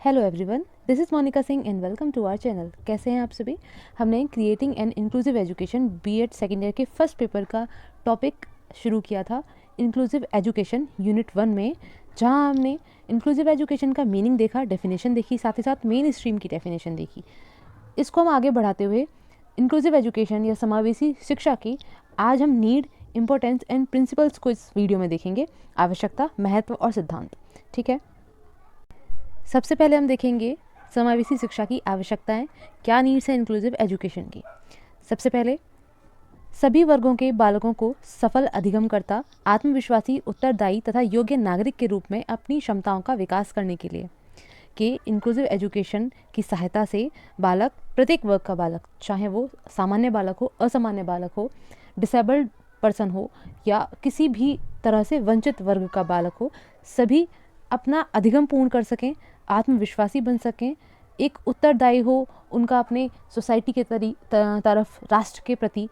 Hello everyone, this is Monika Singh and welcome to our channel. कैसे हैं आप सभी। हमने creating an inclusive education BEd second year के फर्स्ट पेपर का टॉपिक शुरू किया था इंक्लूसिव एजुकेशन यूनिट 1 में, जहां हमने इंक्लूसिव एजुकेशन का मीनिंग देखा, डेफिनेशन देखी, साथ ही साथ मेन स्ट्रीम की डेफिनेशन देखी। इसको हम आगे बढ़ाते हुए इंक्लूसिव एजुकेशन या समावेशी शिक्षा की आज हम नीड, इम्पोर्टेंस एंड प्रिंसिपल्स को इस वीडियो में देखेंगे। आवश्यकता, महत्व और सिद्धांत। ठीक है, सबसे पहले हम देखेंगे समावेशी शिक्षा की आवश्यकताएं, क्या नीड्स है इंक्लूसिव एजुकेशन की। सबसे पहले, सभी वर्गों के बालकों को सफल अधिगमकर्ता, आत्मविश्वासी, उत्तरदायी तथा योग्य नागरिक के रूप में अपनी क्षमताओं का विकास करने के लिए कि इंक्लूसिव एजुकेशन की सहायता से बालक, प्रत्येक वर्ग का बालक, चाहे वो सामान्य बालक हो, असामान्य बालक हो, डिसेबल्ड पर्सन हो या किसी भी तरह से वंचित वर्ग का बालक हो, सभी अपना अधिगम पूर्ण कर सकें, आत्मविश्वासी बन सकें, एक उत्तरदायी हो उनका अपने सोसाइटी के तरफ, राष्ट्र के प्रति,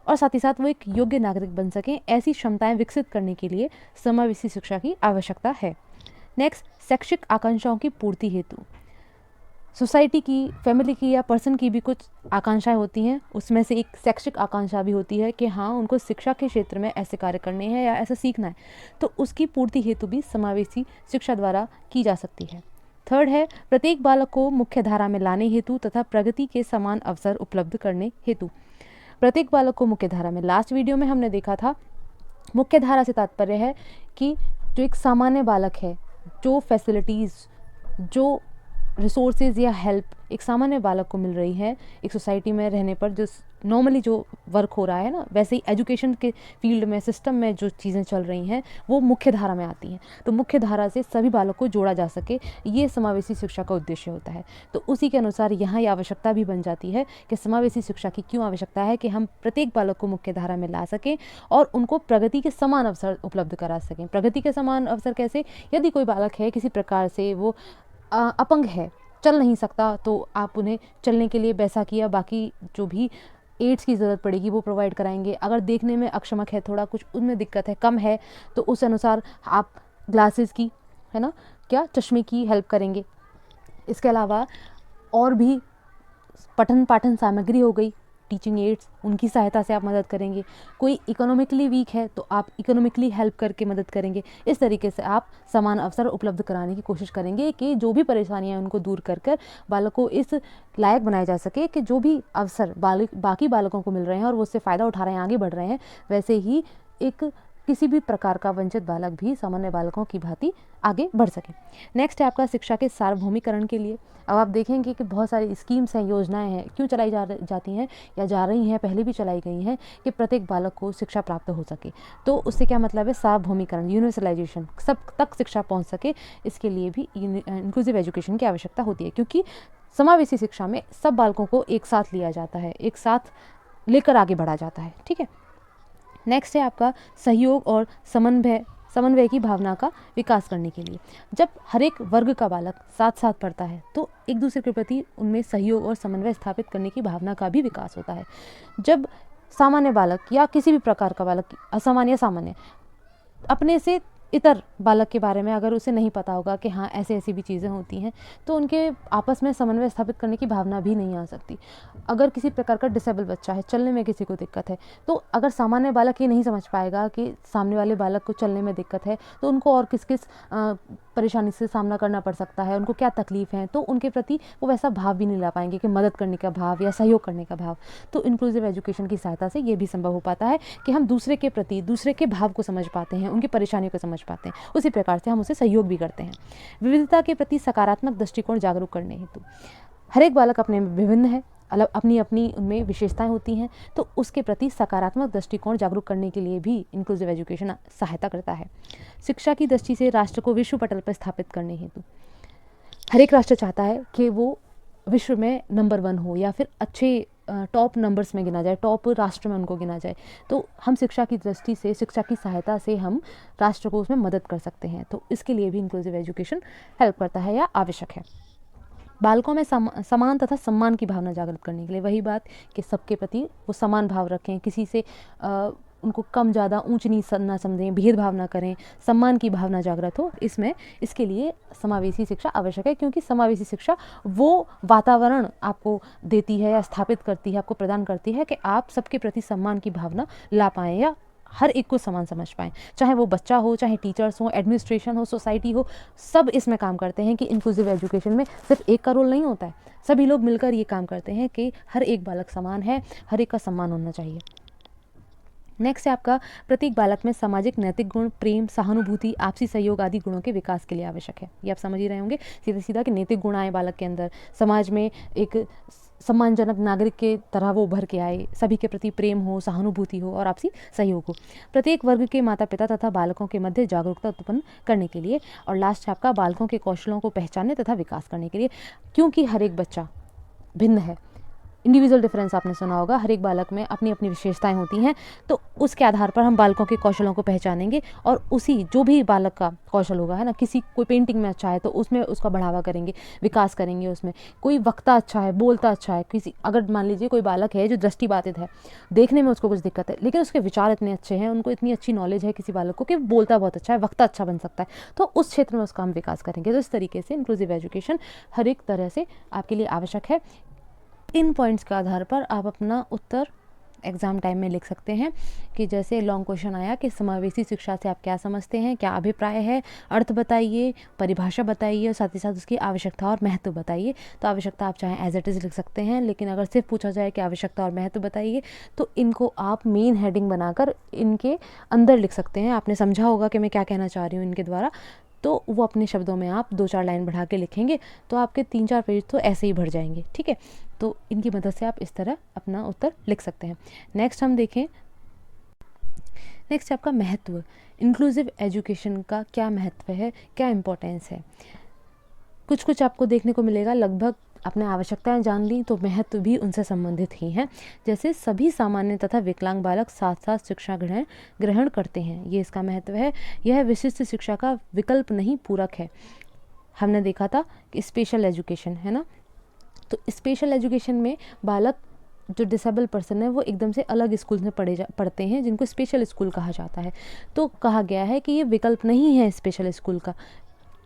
और साथ ही साथ वो एक योग्य नागरिक बन सकें। ऐसी क्षमताएं विकसित करने के लिए समावेशी शिक्षा की आवश्यकता है। नेक्स्ट, शैक्षिक आकांक्षाओं की पूर्ति हेतु सोसाइटी की, फैमिली की या पर्सन की भी कुछ आकांक्षाएं होती हैं। उसमें से एक शैक्षिक आकांक्षा भी होती है कि हाँ, उनको शिक्षा के क्षेत्र में ऐसे कार्य करने हैं या ऐसा सीखना है, तो उसकी पूर्ति हेतु भी समावेशी शिक्षा द्वारा की जा सकती है। थर्ड है, प्रत्येक बालक को मुख्य धारा में लाने हेतु तथा प्रगति के समान अवसर उपलब्ध करने हेतु। प्रत्येक बालक को मुख्य धारा में, लास्ट वीडियो में हमने देखा था, मुख्य धारा से तात्पर्य है कि जो एक सामान्य बालक है, जो फैसिलिटीज़, जो रिसोर्सेज या हेल्प एक सामान्य बालक को मिल रही है एक सोसाइटी में रहने पर, जो नॉर्मली जो वर्क हो रहा है ना, वैसे ही एजुकेशन के फील्ड में, सिस्टम में जो चीज़ें चल रही हैं वो मुख्य धारा में आती हैं। तो मुख्य धारा से सभी बालक को जोड़ा जा सके, ये समावेशी शिक्षा का उद्देश्य होता है। तो उसी के अनुसार यहाँ ये आवश्यकता भी बन जाती है कि समावेशी शिक्षा की क्यों आवश्यकता है, कि हम प्रत्येक बालक को मुख्य धारा में ला सकें और उनको प्रगति के समान अवसर उपलब्ध करा सकें। प्रगति के समान अवसर कैसे? यदि कोई बालक है किसी प्रकार से वो अपंग है, चल नहीं सकता, तो आप उन्हें चलने के लिए बैसाखी या बाकी जो भी एड्स की ज़रूरत पड़ेगी वो प्रोवाइड कराएंगे। अगर देखने में अक्षमक है, थोड़ा कुछ उनमें दिक्कत है, कम है, तो उस अनुसार आप ग्लासेस की, है ना, क्या चश्मे की हेल्प करेंगे। इसके अलावा और भी पठन पाठन सामग्री हो गई, टीचिंग एड्स, उनकी सहायता से आप मदद करेंगे। कोई इकोनॉमिकली वीक है तो आप इकोनॉमिकली हेल्प करके मदद करेंगे। इस तरीके से आप समान अवसर उपलब्ध कराने की कोशिश करेंगे कि जो भी परेशानियां उनको दूर कर कर बालक को इस लायक बनाया जा सके कि जो भी अवसर बाकी बालकों को मिल रहे हैं और वो उससे फ़ायदा उठा रहे हैं, आगे बढ़ रहे हैं, वैसे ही एक किसी भी प्रकार का वंचित बालक भी सामान्य बालकों की भांति आगे बढ़ सके। नेक्स्ट है आपका शिक्षा के सार्वभौमिकरण के लिए। अब आप देखेंगे कि बहुत सारी स्कीम्स हैं, योजनाएं हैं, क्यों चलाई जाती हैं या जा रही हैं, पहले भी चलाई गई हैं, कि प्रत्येक बालक को शिक्षा प्राप्त हो सके। तो उससे क्या मतलब है? सार्वभौमिकरण, यूनिवर्सलाइजेशन, सब तक शिक्षा पहुंच सके। इसके लिए भी इंक्लूसिव एजुकेशन की आवश्यकता होती है, क्योंकि समावेशी शिक्षा में सब बालकों को एक साथ लिया जाता है, एक साथ लेकर आगे बढ़ा जाता है। ठीक है, नेक्स्ट है आपका सहयोग और समन्वय की भावना का विकास करने के लिए। जब हर एक वर्ग का बालक साथ साथ पढ़ता है तो एक दूसरे के प्रति उनमें सहयोग और समन्वय स्थापित करने की भावना का भी विकास होता है। जब सामान्य बालक या किसी भी प्रकार का बालक, असामान्य सामान्य, अपने से इतर बालक के बारे में अगर उसे नहीं पता होगा कि हाँ ऐसे ऐसी भी चीज़ें होती हैं, तो उनके आपस में समन्वय स्थापित करने की भावना भी नहीं आ सकती। अगर किसी प्रकार का डिसेबल बच्चा है, चलने में किसी को दिक्कत है, तो अगर सामान्य बालक ये नहीं समझ पाएगा कि सामने वाले बालक को चलने में दिक्कत है, तो उनको और किस किस परेशानी से सामना करना पड़ सकता है, उनको क्या तकलीफ़ है, तो उनके प्रति वो वैसा भाव भी नहीं ला पाएंगे कि मदद करने का भाव या सहयोग करने का भाव। तो इंक्लूसिव एजुकेशन की सहायता से ये भी संभव हो पाता है कि हम दूसरे के प्रति, दूसरे के भाव को समझ पाते हैं, उनकी परेशानियों को समझ पाते हैं, उसी प्रकार से हम उसे सहयोग भी करते हैं। विविधता के प्रति सकारात्मक दृष्टिकोण जागरूक करने हेतु, हर एक बालक अपने में विभिन्न है, अलग अपनी अपनी उनमें विशेषताएं होती हैं, तो उसके प्रति सकारात्मक दृष्टिकोण जागरूक करने के लिए भी इंक्लूसिव एजुकेशन सहायता करता है। शिक्षा की दृष्टि से राष्ट्र को विश्व पटल पर स्थापित करने हेतु, हर एक राष्ट्र चाहता है कि वो विश्व में नंबर 1 हो या फिर अच्छे टॉप नंबर्स में गिना जाए, टॉप राष्ट्र में उनको गिना जाए। तो हम शिक्षा की दृष्टि से, शिक्षा की सहायता से हम राष्ट्र को उसमें मदद कर सकते हैं। तो इसके लिए भी इंक्लूसिव एजुकेशन हेल्प करता है या आवश्यक है। बालकों में समान तथा सम्मान की भावना जागृत करने के लिए, वही बात कि सबके प्रति वो समान भाव रखें, किसी से उनको कम ज़्यादा ऊंच नीच ना समझें, भेदभाव ना करें, सम्मान की भावना जागृत हो, इसके लिए समावेशी शिक्षा आवश्यक है। क्योंकि समावेशी शिक्षा वो वातावरण आपको देती है या स्थापित करती है, आपको प्रदान करती है कि आप सबके प्रति सम्मान की भावना ला पाएँ या हर एक को समान समझ पाएँ। चाहे वो बच्चा हो, चाहे टीचर्स हो, एडमिनिस्ट्रेशन हो, सोसाइटी हो, सब इसमें काम करते हैं कि इंक्लूसिव एजुकेशन में सिर्फ एक का रोल नहीं होता है, सभी लोग मिलकर ये काम करते हैं कि हर एक बालक समान है, हर एक का सम्मान होना चाहिए। नेक्स्ट है आपका, प्रत्येक बालक में सामाजिक नैतिक गुण, प्रेम, सहानुभूति, आपसी सहयोग आदि गुणों के विकास के लिए आवश्यक है। ये आप समझ ही रहे होंगे सीधा सीधा कि नैतिक गुण आए बालक के अंदर, समाज में एक सम्मानजनक नागरिक के तरह वो उभर के आए, सभी के प्रति प्रेम हो, सहानुभूति हो और आपसी सहयोग हो। प्रत्येक वर्ग के माता पिता तथा बालकों के मध्य जागरूकता उत्पन्न करने के लिए। और लास्ट है आपका, बालकों के कौशलों को पहचानने तथा विकास करने के लिए। क्योंकि हर एक बच्चा भिन्न है, इंडिविजुअल डिफरेंस आपने सुना होगा, हर एक बालक में अपनी अपनी विशेषताएं होती हैं, तो उसके आधार पर हम बालकों के कौशलों को पहचानेंगे और उसी जो भी बालक का कौशल होगा, है ना, किसी कोई पेंटिंग में अच्छा है तो उसमें उसका बढ़ावा करेंगे, विकास करेंगे उसमें। कोई वक्ता अच्छा है, बोलता अच्छा है, किसी अगर मान लीजिए कोई बालक है जो दृष्टिबाधित है, देखने में उसको कुछ दिक्कत है, लेकिन उसके विचार इतने अच्छे हैं, उनको इतनी अच्छी नॉलेज है किसी बालक को कि बोलता बहुत अच्छा है, वक्ता अच्छा बन सकता है, तो उस क्षेत्र में उसका हम विकास करेंगे। तो इस तरीके से इंक्लूसिव एजुकेशन हर एक तरह से आपके लिए आवश्यक है। इन पॉइंट्स के आधार पर आप अपना उत्तर एग्ज़ाम टाइम में लिख सकते हैं कि जैसे लॉन्ग क्वेश्चन आया कि समावेशी शिक्षा से आप क्या समझते हैं, क्या अभिप्राय है, अर्थ बताइए, परिभाषा बताइए और साथ ही साथ उसकी आवश्यकता और महत्व बताइए। तो आवश्यकता आप चाहें एज इट इज़ लिख सकते हैं, लेकिन अगर सिर्फ पूछा जाए कि आवश्यकता और महत्व बताइए तो इनको आप मेन हेडिंग बनाकर इनके अंदर लिख सकते हैं। आपने समझा होगा कि मैं क्या कहना चाह रही हूँ इनके द्वारा, तो वो अपने शब्दों में आप 2-4 लाइन बढ़ा के लिखेंगे तो आपके 3-4 पेज तो ऐसे ही भर जाएंगे। ठीक है, तो इनकी मदद से आप इस तरह अपना उत्तर लिख सकते हैं। नेक्स्ट हम देखें, नेक्स्ट आपका महत्व, इंक्लूसिव एजुकेशन का क्या महत्व है, क्या इम्पोर्टेंस है। कुछ कुछ आपको देखने को मिलेगा, लगभग अपने आवश्यकताएं जान ली तो महत्व भी उनसे संबंधित ही हैं। जैसे सभी सामान्य तथा विकलांग बालक साथ साथ शिक्षा ग्रहण करते हैं, ये इसका महत्व है। यह विशिष्ट शिक्षा का विकल्प नहीं, पूरक है। हमने देखा था कि स्पेशल एजुकेशन है ना, तो स्पेशल एजुकेशन में बालक जो डिसेबल पर्सन है वो एकदम से अलग स्कूल में पढ़ते हैं, जिनको स्पेशल स्कूल कहा जाता है। तो कहा गया है कि ये विकल्प नहीं है स्पेशल स्कूल का,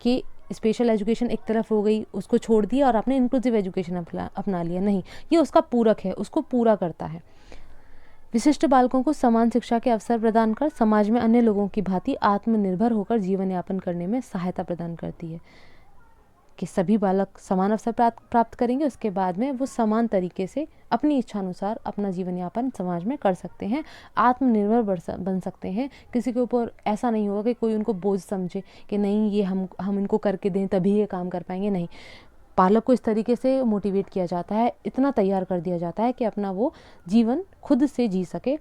कि स्पेशल एजुकेशन एक तरफ हो गई, उसको छोड़ दिया और आपने इंक्लूसिव एजुकेशन अपना लिया, नहीं, ये उसका पूरक है, उसको पूरा करता है। विशिष्ट बालकों को समान शिक्षा के अवसर प्रदान कर समाज में अन्य लोगों की भांति आत्मनिर्भर होकर जीवन यापन करने में सहायता प्रदान करती है। कि सभी बालक समान अवसर प्राप्त करेंगे, उसके बाद में वो समान तरीके से अपनी इच्छा अनुसार अपना जीवन यापन समाज में कर सकते हैं, आत्मनिर्भर बन सकते हैं। किसी के ऊपर ऐसा नहीं होगा कि कोई उनको बोझ समझे कि नहीं ये हम इनको करके दें तभी ये काम कर पाएंगे, नहीं। बालक को इस तरीके से मोटिवेट किया जाता है, इतना तैयार कर दिया जाता है कि अपना वो जीवन खुद से जी सके,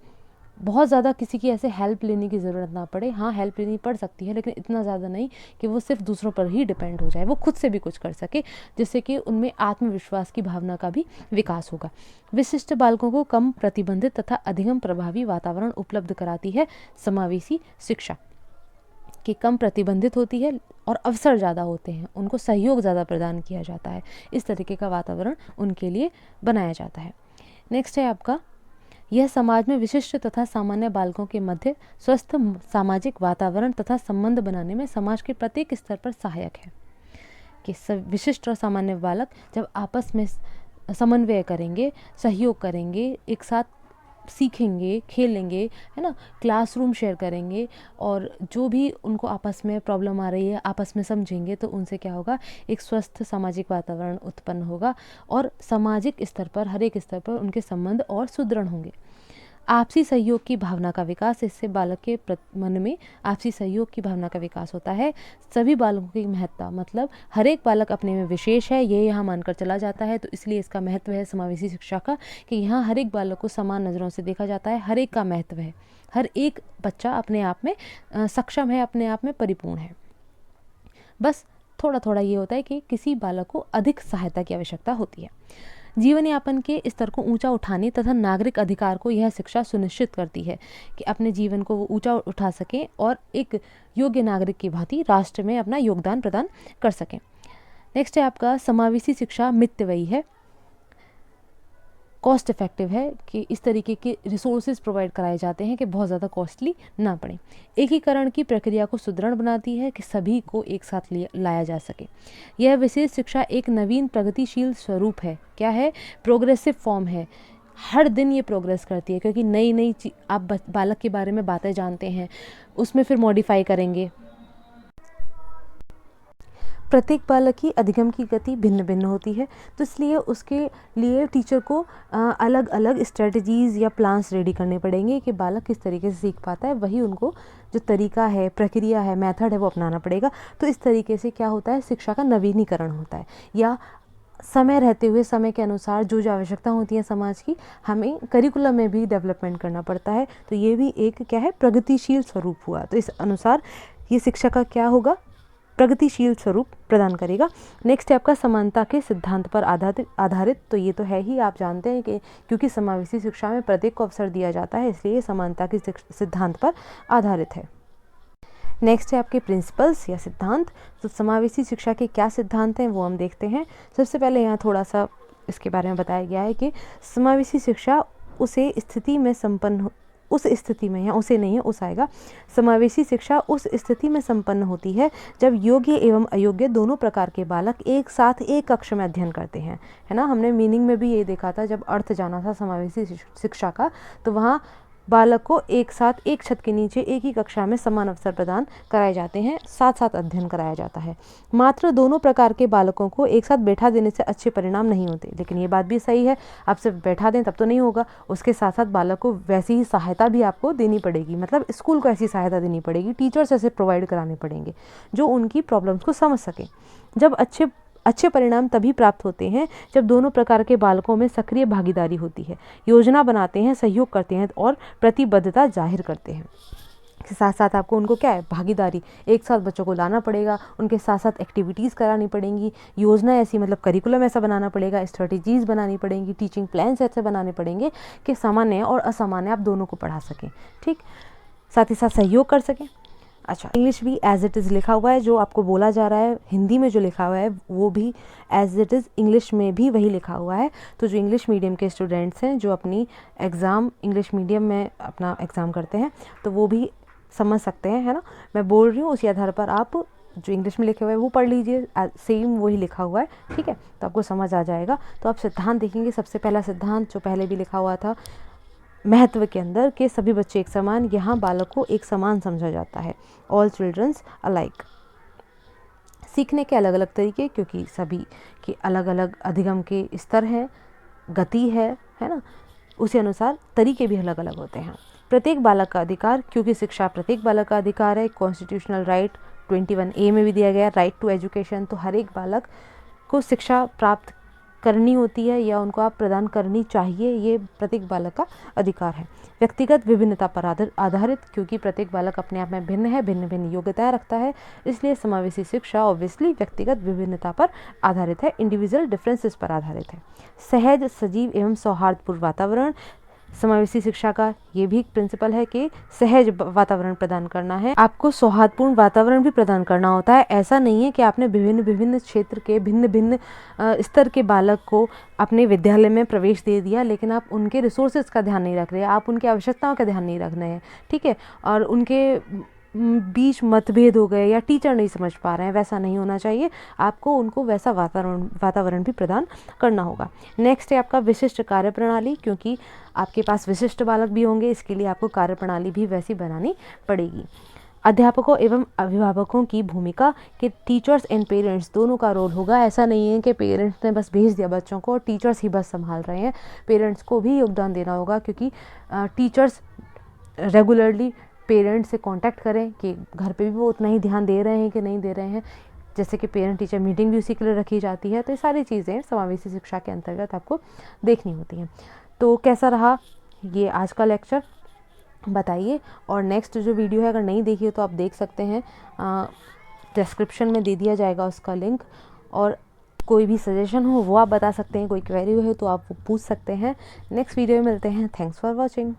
बहुत ज़्यादा किसी की ऐसे हेल्प लेने की ज़रूरत ना पड़े। हाँ, हेल्प लेनी पड़ सकती है, लेकिन इतना ज़्यादा नहीं कि वो सिर्फ दूसरों पर ही डिपेंड हो जाए, वो खुद से भी कुछ कर सके, जिससे कि उनमें आत्मविश्वास की भावना का भी विकास होगा। विशिष्ट बालकों को कम प्रतिबंधित तथा अधिगम प्रभावी वातावरण उपलब्ध कराती है समावेशी शिक्षा, कि कम प्रतिबंधित होती है और अवसर ज़्यादा होते हैं, उनको सहयोग ज़्यादा प्रदान किया जाता है, इस तरीके का वातावरण उनके लिए बनाया जाता है। नेक्स्ट है आपका, यह समाज में विशिष्ट तथा सामान्य बालकों के मध्य स्वस्थ सामाजिक वातावरण तथा संबंध बनाने में समाज के प्रत्येक स्तर पर सहायक है। कि विशिष्ट और सामान्य बालक जब आपस में समन्वय करेंगे, सहयोग करेंगे, एक साथ सीखेंगे, खेलेंगे, है ना, क्लासरूम शेयर करेंगे और जो भी उनको आपस में प्रॉब्लम आ रही है आपस में समझेंगे, तो उनसे क्या होगा, एक स्वस्थ सामाजिक वातावरण उत्पन्न होगा और सामाजिक स्तर पर, हर एक स्तर पर उनके संबंध और सुदृढ़ होंगे। आपसी सहयोग की भावना का विकास, इससे बालक के मन में आपसी सहयोग की भावना का विकास होता है। सभी बालकों की महत्ता, मतलब हर एक बालक अपने में विशेष है, ये यहाँ मानकर चला जाता है, तो इसलिए इसका महत्व है समावेशी शिक्षा का, कि यहाँ हर एक बालक को समान नज़रों से देखा जाता है, हर एक का महत्व है, हर एक बच्चा अपने आप में सक्षम है, अपने आप में परिपूर्ण है। बस थोड़ा थोड़ा ये होता है कि किसी बालक को अधिक सहायता की आवश्यकता होती है। जीवन यापन के स्तर को ऊंचा उठाने तथा नागरिक अधिकार को यह शिक्षा सुनिश्चित करती है कि अपने जीवन को वो ऊंचा उठा सकें और एक योग्य नागरिक की भांति राष्ट्र में अपना योगदान प्रदान कर सकें। नेक्स्ट है आपका, समावेशी शिक्षा मितव्ययी है। कॉस्ट इफ़ेक्टिव है, कि इस तरीके के रिसोर्सेज प्रोवाइड कराए जाते हैं कि बहुत ज़्यादा कॉस्टली ना पड़े। एकीकरण की प्रक्रिया को सुदृढ़ बनाती है कि सभी को एक साथ लाया जा सके। यह विशेष शिक्षा एक नवीन प्रगतिशील स्वरूप है। क्या है? प्रोग्रेसिव फॉर्म है। हर दिन ये प्रोग्रेस करती है, क्योंकि नई नई आप बालक के बारे में बातें जानते हैं, उसमें फिर मॉडिफाई करेंगे। प्रत्येक बालक की अधिगम की गति भिन्न भिन्न होती है, तो इसलिए उसके लिए टीचर को अलग अलग स्ट्रेटजीज़ या प्लान्स रेडी करने पड़ेंगे कि बालक किस तरीके से सीख पाता है। वही उनको जो तरीका है, प्रक्रिया है, मेथड है, वो अपनाना पड़ेगा। तो इस तरीके से क्या होता है, शिक्षा का नवीनीकरण होता है, या समय रहते हुए समय के अनुसार जो जो आवश्यकता होती है समाज की, हमें करिकुलम में भी डेवलपमेंट करना पड़ता है। तो ये भी एक क्या है, प्रगतिशील स्वरूप हुआ। तो इस अनुसार ये शिक्षा का क्या होगा, प्रगतिशील स्वरूप प्रदान करेगा। नेक्स्ट है आपका समानता के सिद्धांत पर आधारित। तो ये तो है ही, आप जानते हैं कि क्योंकि समावेशी शिक्षा में प्रत्येक को अवसर दिया जाता है, इसलिए समानता के सिद्धांत पर आधारित है। नेक्स्ट है आपके प्रिंसिपल्स या सिद्धांत। तो समावेशी शिक्षा के क्या सिद्धांत हैं वो हम देखते हैं। सबसे पहले यहाँ थोड़ा सा इसके बारे में बताया गया है कि समावेशी शिक्षा उसे स्थिति में संपन्न, उस स्थिति में, या उसे नहीं है, उस आएगा। समावेशी शिक्षा उस स्थिति में संपन्न होती है जब योग्य एवं अयोग्य दोनों प्रकार के बालक एक साथ एक कक्ष में अध्ययन करते हैं, है ना। हमने मीनिंग में भी ये देखा था, जब अर्थ जाना था समावेशी शिक्षा का, तो वहाँ बालक को एक साथ एक छत के नीचे एक ही कक्षा में समान अवसर प्रदान कराए जाते हैं, साथ साथ अध्ययन कराया जाता है। मात्र दोनों प्रकार के बालकों को एक साथ बैठा देने से अच्छे परिणाम नहीं होते। लेकिन ये बात भी सही है, आप सिर्फ बैठा दें तब तो नहीं होगा, उसके साथ साथ बालक को वैसी ही सहायता भी आपको देनी पड़ेगी। मतलब स्कूल को ऐसी सहायता देनी पड़ेगी, टीचर्स ऐसे प्रोवाइड कराने पड़ेंगे जो उनकी प्रॉब्लम्स को समझ सकें। जब अच्छे परिणाम तभी प्राप्त होते हैं जब दोनों प्रकार के बालकों में सक्रिय भागीदारी होती है, योजना बनाते हैं, सहयोग करते हैं और प्रतिबद्धता जाहिर करते हैं। साथ साथ आपको उनको क्या है, भागीदारी, एक साथ बच्चों को लाना पड़ेगा, उनके साथ साथ एक्टिविटीज़ करानी पड़ेंगी, योजना ऐसी, मतलब करिकुलम ऐसा बनाना पड़ेगा, स्ट्रेटजीज़ बनानी पड़ेंगी, टीचिंग प्लान्स ऐसे बनाने पड़ेंगे कि सामान्य और असामान्य आप दोनों को पढ़ा सकें। ठीक, साथ ही साथ सहयोग कर सकें। अच्छा, इंग्लिश भी एज इट इज़ लिखा हुआ है, जो आपको बोला जा रहा है हिंदी में जो लिखा हुआ है वो भी एज इट इज़ इंग्लिश में भी वही लिखा हुआ है। तो जो इंग्लिश मीडियम के स्टूडेंट्स हैं, जो अपनी एग्ज़ाम इंग्लिश मीडियम में अपना एग्ज़ाम करते हैं, तो वो भी समझ सकते हैं, है ना। मैं बोल रही हूँ, उसी आधार पर आप जो इंग्लिश में लिखे हुए हैं वो पढ़ लीजिए, सेम वही लिखा हुआ है, ठीक है, तो आपको समझ आ जाएगा। तो आप सिद्धांत देखेंगे, सबसे पहला सिद्धांत जो पहले भी लिखा हुआ था महत्व के अंदर, के सभी बच्चे एक समान, यहाँ बालक को एक समान समझा जाता है, ऑल चिल्ड्रंस अलाइक। सीखने के अलग अलग तरीके, क्योंकि सभी के अलग अलग अधिगम के स्तर हैं, गति है ना, उसी अनुसार तरीके भी अलग अलग होते हैं। प्रत्येक बालक का अधिकार, क्योंकि शिक्षा प्रत्येक बालक का अधिकार है। कॉन्स्टिट्यूशनल राइट 21A में भी दिया गया, राइट टू एजुकेशन। तो हर एक बालक को शिक्षा प्राप्त करनी होती है या उनको आप प्रदान करनी चाहिए, ये प्रत्येक बालक का अधिकार है। व्यक्तिगत विभिन्नता पर आधारित, क्योंकि प्रत्येक बालक अपने आप में भिन्न है, भिन्न भिन्न योग्यताएं रखता है, इसलिए समावेशी शिक्षा ऑब्वियसली व्यक्तिगत विभिन्नता पर आधारित है, इंडिविजुअल डिफरेंसेस पर आधारित है। सहज, सजीव एवं सौहार्दपूर्ण वातावरण, समावेशी शिक्षा का ये भी प्रिंसिपल है कि सहज वातावरण प्रदान करना है, आपको सौहार्दपूर्ण वातावरण भी प्रदान करना होता है। ऐसा नहीं है कि आपने विभिन्न विभिन्न क्षेत्र के भिन्न भिन्न स्तर के बालक को अपने विद्यालय में प्रवेश दे दिया, लेकिन आप उनके रिसोर्सेज का ध्यान नहीं रख रहे, आप उनकी आवश्यकताओं का ध्यान नहीं रख रहे हैं, ठीक है, और उनके बीच मतभेद हो गए या टीचर नहीं समझ पा रहे हैं, वैसा नहीं होना चाहिए। आपको उनको वैसा वातावरण भी प्रदान करना होगा। नेक्स्ट है आपका विशिष्ट कार्य प्रणाली, क्योंकि आपके पास विशिष्ट बालक भी होंगे, इसके लिए आपको कार्य प्रणाली भी वैसी बनानी पड़ेगी। अध्यापकों एवं अभिभावकों की भूमिका, कि टीचर्स एंड पेरेंट्स दोनों का रोल होगा। ऐसा नहीं है कि पेरेंट्स ने बस भेज दिया बच्चों को और टीचर्स ही बस संभाल रहे हैं, पेरेंट्स को भी योगदान देना होगा, क्योंकि टीचर्स रेगुलरली पेरेंट्स से कांटेक्ट करें कि घर पे भी वो उतना ही ध्यान दे रहे हैं कि नहीं दे रहे हैं। जैसे कि पेरेंट टीचर मीटिंग भी उसी के लिए रखी जाती है। तो ये सारी चीज़ें समावेशी शिक्षा के अंतर्गत आपको देखनी होती हैं। तो कैसा रहा ये आज का लेक्चर, बताइए। और नेक्स्ट जो वीडियो है अगर नहीं देखी हो तो आप देख सकते हैं, डिस्क्रिप्शन में दे दिया जाएगा उसका लिंक। और कोई भी सजेशन हो वो आप बता सकते हैं, कोई क्वेरी हो तो आप वो पूछ सकते हैं। नेक्स्ट वीडियो में मिलते हैं। Thanks for watching.